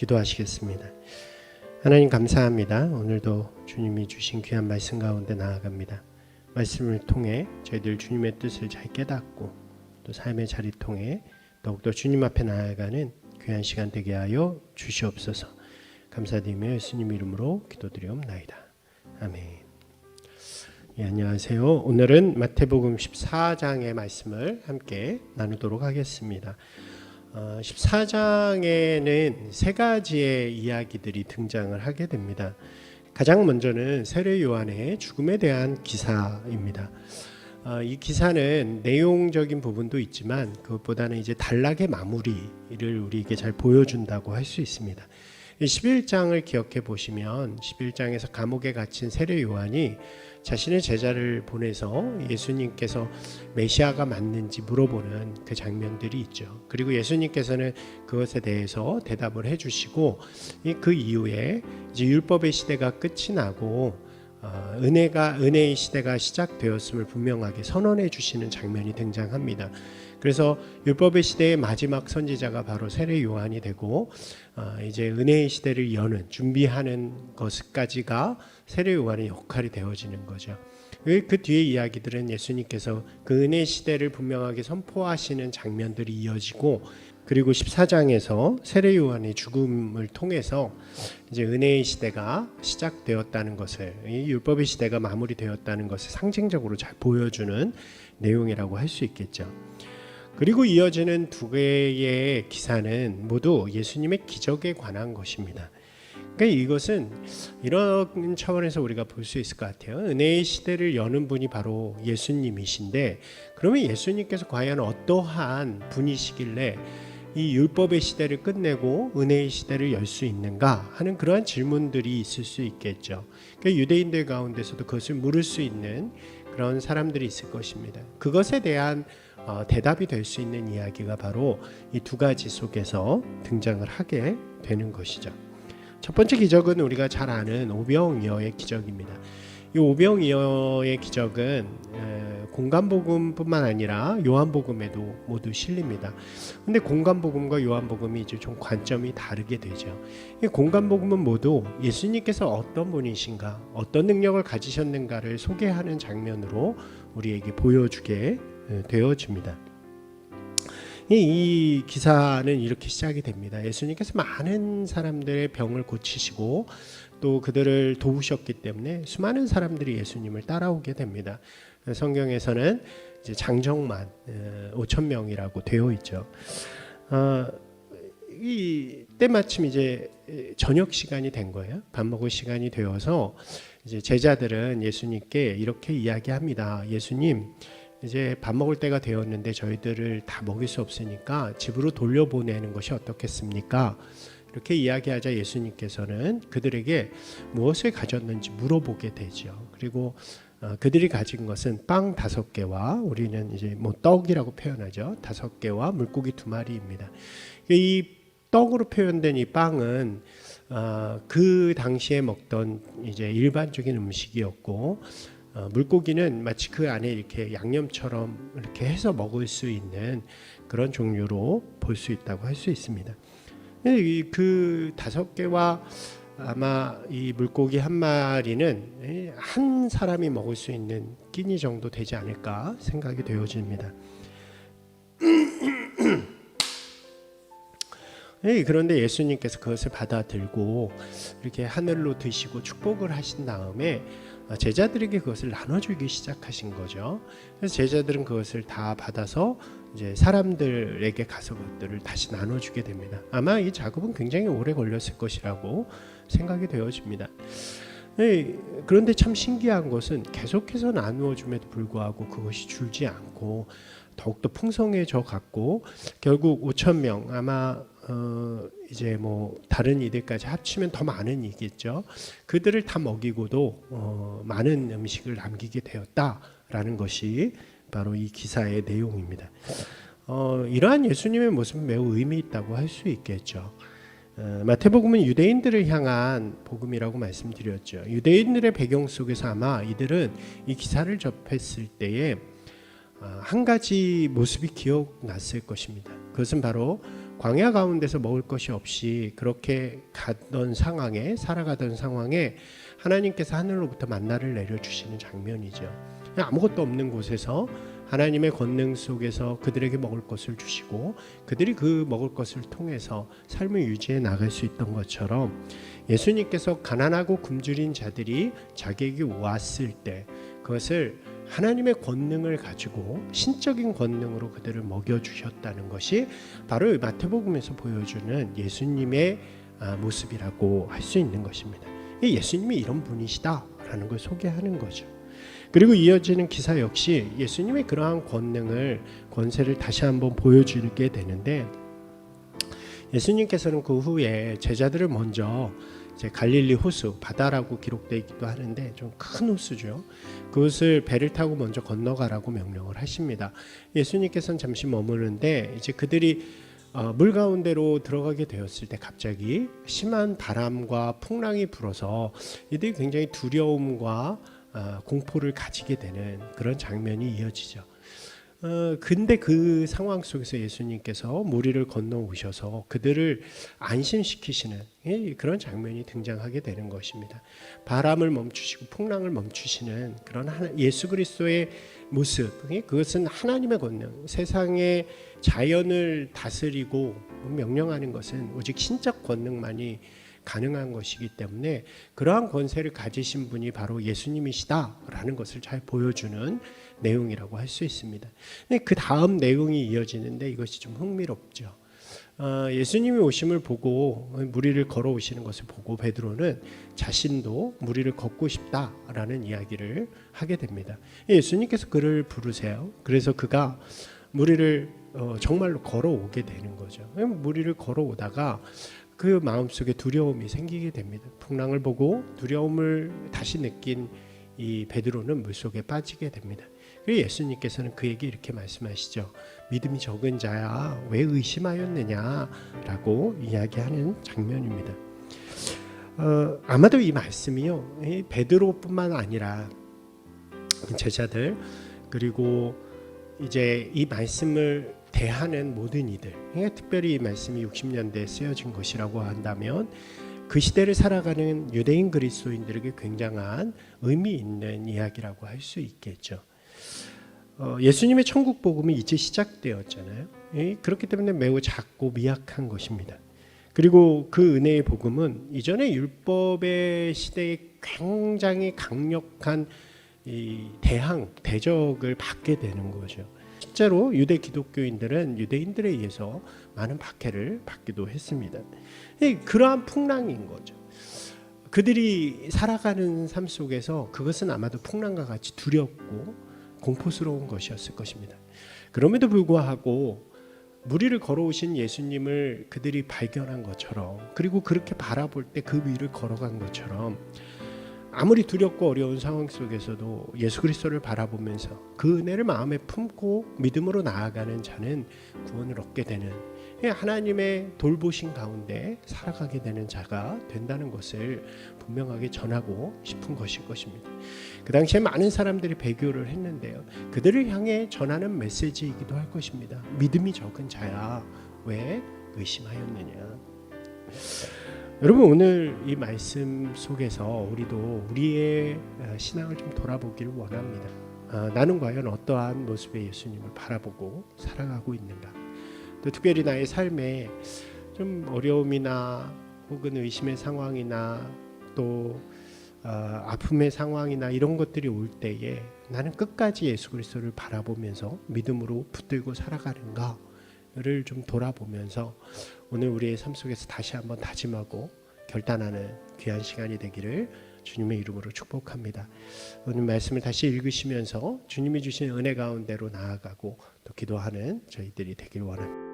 기도하시겠습니다. 하나님 감사합니다. 오늘도 주님이 주신 귀한 말씀 가운데 나아갑니다. 말씀을 통해 저희들 주님의 뜻을 잘 깨닫고 또 삶의 자리 통해 더욱더 주님 앞에 나아가는 귀한 시간 되게 하여 주시옵소서. 감사드리며 예수님 이름으로 기도드리옵나이다. 아멘. 예, 안녕하세요. 오늘은 마태복음 14장의 말씀을 함께 나누도록 하겠습니다. 14장에는 세 가지의 이야기들이 등장을 하게 됩니다. 가장 먼저는 세례 요한의 죽음에 대한 기사입니다. 이 기사는 내용적인 부분도 있지만 그것보다는 이제 단락의 마무리를 우리에게 잘 보여준다고 할 수 있습니다. 11장을 기억해 보시면 11장에서 감옥에 갇힌 세례 요한이 자신의 제자를 보내서 예수님께서 메시아가 맞는지 물어보는 그 장면들이 있죠. 그리고 예수님께서는 그것에 대해서 대답을 해주시고 그 이후에 이제 율법의 시대가 끝이 나고 은혜의 시대가 시작되었음을 분명하게 선언해 주시는 장면이 등장합니다. 그래서 율법의 시대의 마지막 선지자가 바로 세례 요한이 되고 이제 은혜의 시대를 여는 준비하는 것까지가 세례 요한의 역할이 되어지는 거죠. 그 뒤의 이야기들은 예수님께서 그 은혜의 시대를 분명하게 선포하시는 장면들이 이어지고 그리고 14장에서 세례 요한의 죽음을 통해서 이제 은혜의 시대가 시작되었다는 것을, 이 율법의 시대가 마무리되었다는 것을 상징적으로 잘 보여주는 내용이라고 할 수 있겠죠. 그리고 이어지는 두 개의 기사는 모두 예수님의 기적에 관한 것입니다. 그러니까 이것은 이런 차원에서 우리가 볼 수 있을 것 같아요. 은혜의 시대를 여는 분이 바로 예수님이신데, 그러면 예수님께서 과연 어떠한 분이시길래 이 율법의 시대를 끝내고 은혜의 시대를 열 수 있는가 하는 그러한 질문들이 있을 수 있겠죠. 그러니까 유대인들 가운데서도 그것을 물을 수 있는 그런 사람들이 있을 것입니다. 그것에 대한 대답이 될 수 있는 이야기가 바로 이 두 가지 속에서 등장을 하게 되는 것이죠. 첫 번째 기적은 우리가 잘 아는 오병이어의 기적입니다. 이 오병이어의 기적은 공간복음뿐만 아니라 요한복음에도 모두 실립니다. 근데 공간복음과 요한복음이 이제 좀 관점이 다르게 되죠. 이 공간복음은 모두 예수님께서 어떤 분이신가, 어떤 능력을 가지셨는가를 소개하는 장면으로 우리에게 보여주게 되어집니다. 이 기사는 이렇게 시작이 됩니다. 예수님께서 많은 사람들의 병을 고치시고 또 그들을 도우셨기 때문에 수많은 사람들이 예수님을 따라오게 됩니다. 성경에서는 이제 장정만 5,000명이라고 되어 있죠. 이 때마침 이제 저녁 시간이 된 거예요. 밥 먹을 시간이 되어서 이제 제자들은 예수님께 이렇게 이야기합니다. 예수님, 이제 밥 먹을 때가 되었는데 저희들을 다 먹일 수 없으니까 집으로 돌려보내는 것이 어떻겠습니까? 이렇게 이야기하자 예수님께서는 그들에게 무엇을 가졌는지 물어보게 되죠. 그리고 그들이 가진 것은 빵 5개와 우리는 이제 뭐 떡이라고 표현하죠. 5개와 물고기 2마리입니다. 이 떡으로 표현된 이 빵은 그 당시에 먹던 이제 일반적인 음식이었고, 물고기는 마치 그 안에 이렇게 양념처럼 이렇게 해서 먹을 수 있는 그런 종류로 볼 수 있다고 할 수 있습니다. 그 5개와 아마 이 물고기 1마리는 한 사람이 먹을 수 있는 끼니 정도 되지 않을까 생각이 되어집니다. 그런데 예수님께서 그것을 받아들고 이렇게 하늘로 드시고 축복을 하신 다음에 제자들에게 그것을 나눠주기 시작하신 거죠. 그래서 제자들은 그것을 다 받아서 이제 사람들에게 가서 그것들을 다시 나눠주게 됩니다. 아마 이 작업은 굉장히 오래 걸렸을 것이라고 생각이 되어집니다. 그런데 참 신기한 것은 계속해서 나누어줌에도 불구하고 그것이 줄지 않고 더욱더 풍성해져 갔고, 결국 5,000명, 아마 이제 뭐 다른 이들까지 합치면 더 많은 이겠죠. 그들을 다 먹이고도 많은 음식을 남기게 되었다라는 것이 바로 이 기사의 내용입니다. 이러한 예수님의 모습은 매우 의미 있다고 할 수 있겠죠. 마태복음은 유대인들을 향한 복음이라고 말씀드렸죠. 유대인들의 배경 속에서 아마 이들은 이 기사를 접했을 때에 한 가지 모습이 기억났을 것입니다. 그것은 바로 광야 가운데서 먹을 것이 없이 그렇게 살아가던 상황에 하나님께서 하늘로부터 만나를 내려주시는 장면이죠. 그냥 아무것도 없는 곳에서 하나님의 권능 속에서 그들에게 먹을 것을 주시고 그들이 그 먹을 것을 통해서 삶을 유지해 나갈 수 있던 것처럼 예수님께서 가난하고 굶주린 자들이 자기에게 왔을 때 그것을 하나님의 권능을 가지고 신적인 권능으로 그들을 먹여주셨다는 것이 바로 마태복음에서 보여주는 예수님의 모습이라고 할 수 있는 것입니다. 예수님이 이런 분이시다라는 걸 소개하는 거죠. 그리고 이어지는 기사 역시 예수님의 그러한 권세를 다시 한번 보여주게 되는데 예수님께서는 그 후에 제자들을 먼저 이제 갈릴리 호수 바다라고 기록되어 있기도 하는데 좀 큰 호수죠. 그것을 배를 타고 먼저 건너가라고 명령을 하십니다. 예수님께서는 잠시 머무는데 이제 그들이 물 가운데로 들어가게 되었을 때 갑자기 심한 바람과 풍랑이 불어서 이들이 굉장히 두려움과 공포를 가지게 되는 그런 장면이 이어지죠. 근데 그 상황 속에서 예수님께서 무리를 건너오셔서 그들을 안심시키시는 그런 장면이 등장하게 되는 것입니다. 바람을 멈추시고 풍랑을 멈추시는 그런 예수 그리스도의 모습, 그것은 하나님의 권능, 세상의 자연을 다스리고 명령하는 것은 오직 신적 권능만이 가능한 것이기 때문에 그러한 권세를 가지신 분이 바로 예수님이시다라는 것을 잘 보여주는 내용이라고 할 수 있습니다. 그 다음 내용이 이어지는데 이것이 좀 흥미롭죠. 예수님이 오심을 보고 무리를 걸어오시는 것을 보고 베드로는 자신도 무리를 걷고 싶다라는 이야기를 하게 됩니다. 예수님께서 그를 부르세요. 그래서 그가 무리를 정말로 걸어오게 되는 거죠. 무리를 걸어오다가 그 마음속에 두려움이 생기게 됩니다. 풍랑을 보고 두려움을 다시 느낀 이 베드로는 물속에 빠지게 됩니다. 그리고 예수님께서는 그에게 이렇게 말씀하시죠. 믿음이 적은 자야 왜 의심하였느냐라고 이야기하는 장면입니다. 아마도 이 말씀이요 베드로뿐만 아니라 제자들 그리고 이제 이 말씀을 대하는 모든 이들, 특별히 이 말씀이 60년대에 쓰여진 것이라고 한다면 그 시대를 살아가는 유대인 그리스도인들에게 굉장한 의미 있는 이야기라고 할 수 있겠죠. 예수님의 천국 복음이 이제 시작되었잖아요. 그렇기 때문에 매우 작고 미약한 것입니다. 그리고 그 은혜의 복음은 이전의 율법의 시대에 굉장히 강력한 이 대적을 받게 되는 거죠. 실제로 유대 기독교인들은 유대인들에 의해서 많은 박해를 받기도 했습니다. 그러한 풍랑인 거죠. 그들이 살아가는 삶 속에서 그것은 아마도 풍랑과 같이 두렵고 공포스러운 것이었을 것입니다. 그럼에도 불구하고 무리를 걸어오신 예수님을 그들이 발견한 것처럼 그리고 그렇게 바라볼 때 그 위를 걸어간 것처럼 아무리 두렵고 어려운 상황 속에서도 예수 그리스도를 바라보면서 그 은혜를 마음에 품고 믿음으로 나아가는 자는 구원을 얻게 되는 하나님의 돌보신 가운데 살아가게 되는 자가 된다는 것을 분명하게 전하고 싶은 것일 것입니다. 그 당시에 많은 사람들이 배교를 했는데요. 그들을 향해 전하는 메시지이기도 할 것입니다. 믿음이 적은 자야 왜 의심하였느냐. 여러분 오늘 이 말씀 속에서 우리도 우리의 신앙을 좀 돌아보기를 원합니다. 나는 과연 어떠한 모습의 예수님을 바라보고 살아가고 있는가. 또 특별히 나의 삶에 좀 어려움이나 혹은 의심의 상황이나 또 아픔의 상황이나 이런 것들이 올 때에 나는 끝까지 예수 그리스도를 바라보면서 믿음으로 붙들고 살아가는가를 좀 돌아보면서 오늘 우리의 삶 속에서 다시 한번 다짐하고 결단하는 귀한 시간이 되기를 주님의 이름으로 축복합니다. 오늘 말씀을 다시 읽으시면서 주님이 주신 은혜 가운데로 나아가고 또 기도하는 저희들이 되길 원합니다.